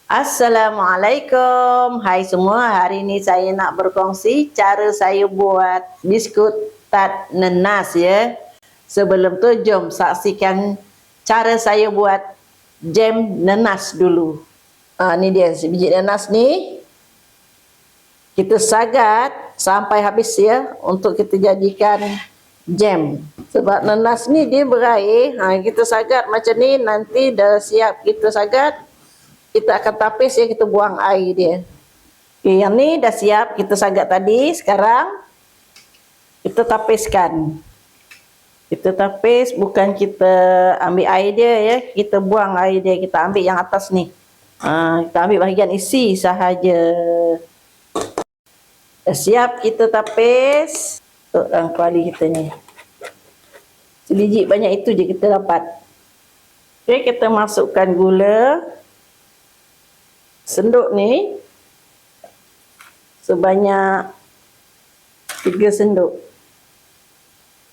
Assalamualaikum. Hai semua, hari ini saya nak berkongsi cara saya buat biskut tat nenas ya. Sebelum tu jom saksikan cara saya buat jam nenas dulu. Ni dia biji nenas ni. Kita sagat sampai habis ya untuk kita jadikan jam. Sebab nenas ni dia berair, kita sagat macam ni, nanti dah siap kita sagat. Kita akan tapis ya, kita buang air dia. Okay, yang ni dah siap kita sagat tadi. Sekarang kita tapiskan. Kita tapis, bukan kita ambil air dia ya, kita buang air dia, kita ambil yang atas ni. Kita ambil bahagian isi sahaja. Dah siap kita tapis. Untuk dalam kuali kita ni. Sebiji banyak itu je kita dapat. Okay, kita masukkan gula. Senduk ni sebanyak 3 senduk.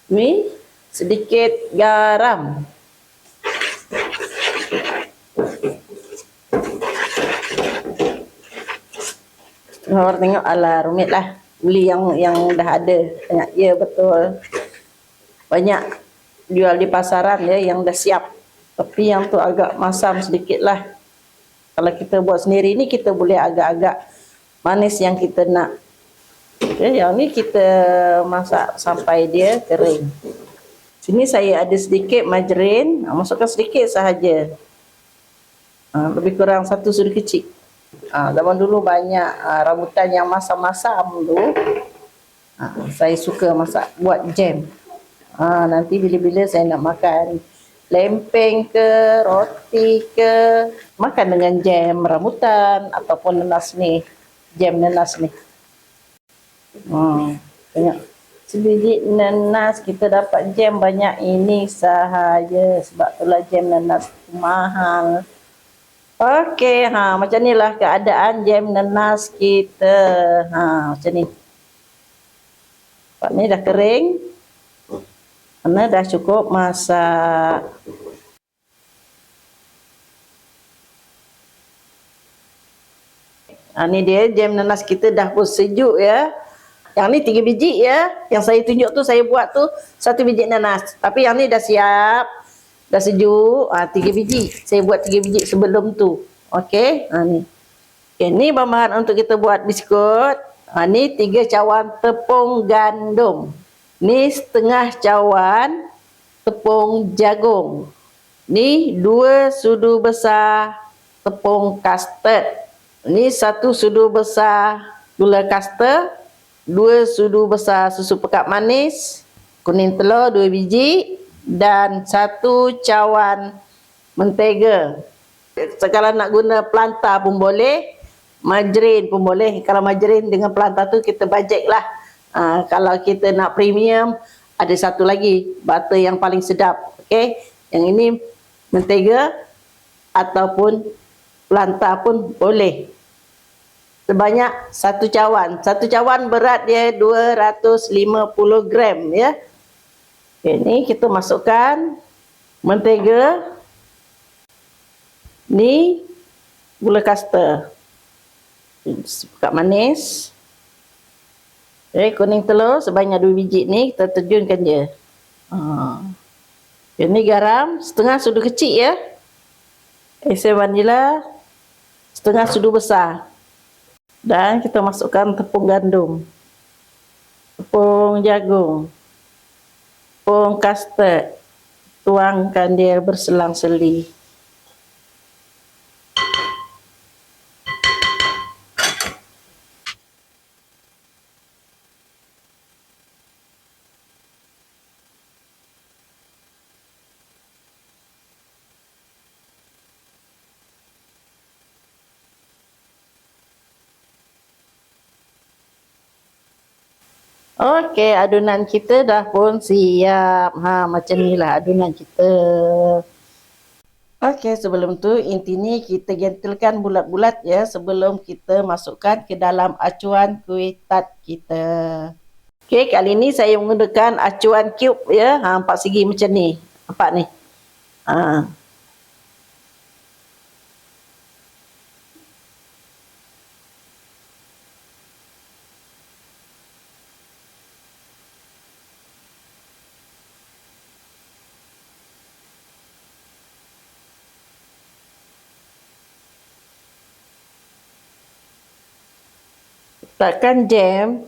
Ni sedikit garam. Orang tengok alah rumit lah. Beli yang dah ada. Ya betul. Banyak jual di pasaran ya yang dah siap. Tapi yang tu agak masam sedikit lah. Kalau kita buat sendiri ni, kita boleh agak-agak manis yang kita nak. Okay, yang ni kita masak sampai dia kering. Sini saya ada sedikit margarin, masukkan sedikit sahaja. Lebih kurang 1 sudi kecil. Zaman dulu banyak rambutan yang masam-masam tu. Saya suka masak, buat jam. Nanti bila-bila saya nak makan lempeng ke, roti ke, makan dengan jam rambutan ataupun nenas ni, jam nenas ni. Tengok, sebiji nenas kita dapat jam banyak ini sahaja, sebab itulah jam nenas mahal. Okey, macam inilah keadaan jam nenas kita. Macam ni. Pak ni dah kering. Karena dah cukup masak. Ni dia jam nenas kita dah pun sejuk ya. Yang ni 3 biji ya. Yang saya tunjuk tu, saya buat tu 1 biji nenas. Tapi yang ni dah siap. Dah sejuk. 3 biji. Saya buat 3 biji sebelum tu. Okey. Ni. Okay, ni bahan untuk kita buat biskut. Ni 3 cawan tepung gandum. Ni setengah cawan tepung jagung. Ni 2 sudu besar tepung custard. Ni 1 sudu besar gula custard. 2 sudu besar susu pekat manis. Kuning telur 2 biji. Dan 1 cawan mentega. Kalau nak guna pelanta pun boleh. Margarin pun boleh. Kalau margarin dengan pelanta tu kita bajet lah. Kalau kita nak premium, ada 1 lagi butter yang paling sedap. Okey, yang ini mentega ataupun pelanta pun boleh. Sebanyak 1 cawan. 1 cawan berat dia 250 gram ya. Okey, ni kita masukkan mentega. Ni gula custard. Pekat manis. Kuning telur sebanyak 2 biji ni kita terjunkan je. Ini garam setengah sudu kecil ya. Esen vanila setengah sudu besar. Dan kita masukkan tepung gandum. Tepung jagung. Tepung custard. Tuangkan dia berselang-seli. Okey, adunan kita dah pun siap. Macam inilah adunan kita. Okey, sebelum tu inti ni kita gentelkan bulat-bulat ya sebelum kita masukkan ke dalam acuan kuih tat kita. Okey, kali ni saya menggunakan acuan cube ya. 4 segi macam ni. Nampak ni. Letakkan jam.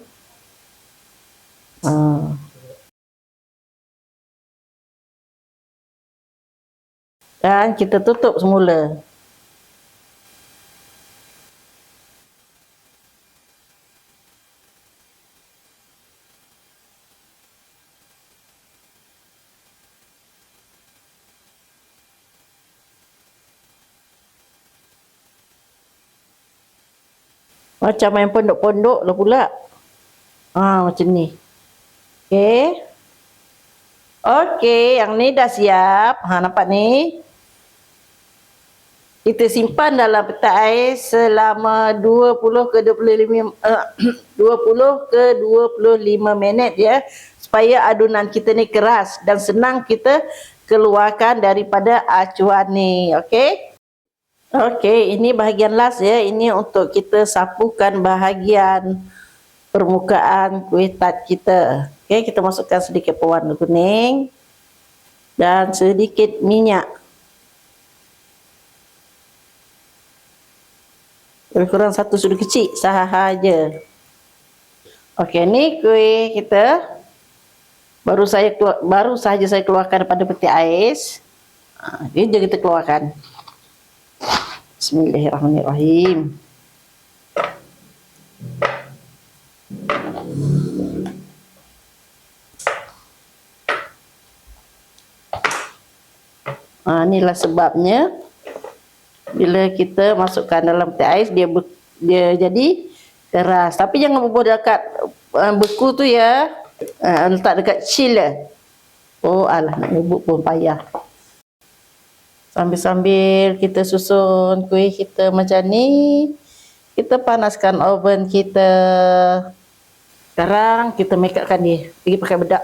Dan kita tutup semula. Macam main pondok-pondok lah pula. Macam ni. Okey. Okey, yang ni dah siap. Nampak ni? Kita simpan dalam peti ais selama 20 ke 25 20 ke 25 minit ya, supaya adunan kita ni keras dan senang kita keluarkan daripada acuan ni. Okey. Okey, ini bahagian last ya. Ini untuk kita sapukan bahagian permukaan kuih tart kita. Okey, kita masukkan sedikit pewarna kuning dan sedikit minyak. Lebih kurang 1 sudu kecil sahaja. Okey, ni kuih kita baru saja saya keluarkan daripada peti ais. Ini je kita keluarkan. Bismillahirrahmanirrahim. Inilah sebabnya bila kita masukkan dalam peti ais dia jadi keras. Tapi jangan bubuh dekat beku tu ya. Letak dekat chiller. Alah, nak bubuk pun payah. Sambil-sambil kita susun kuih kita macam ni, kita panaskan oven kita. Sekarang kita make upkan dia. Pergi pakai bedak.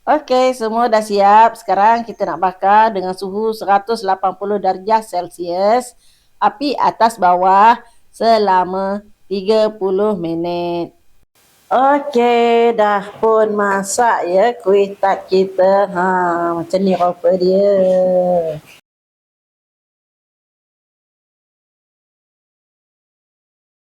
Okey, semua dah siap. Sekarang kita nak bakar dengan suhu 180 darjah Celsius. Api atas bawah selama 30 minit. Okey, dah pun masak ya kuih tart kita. Macam ni rupa dia.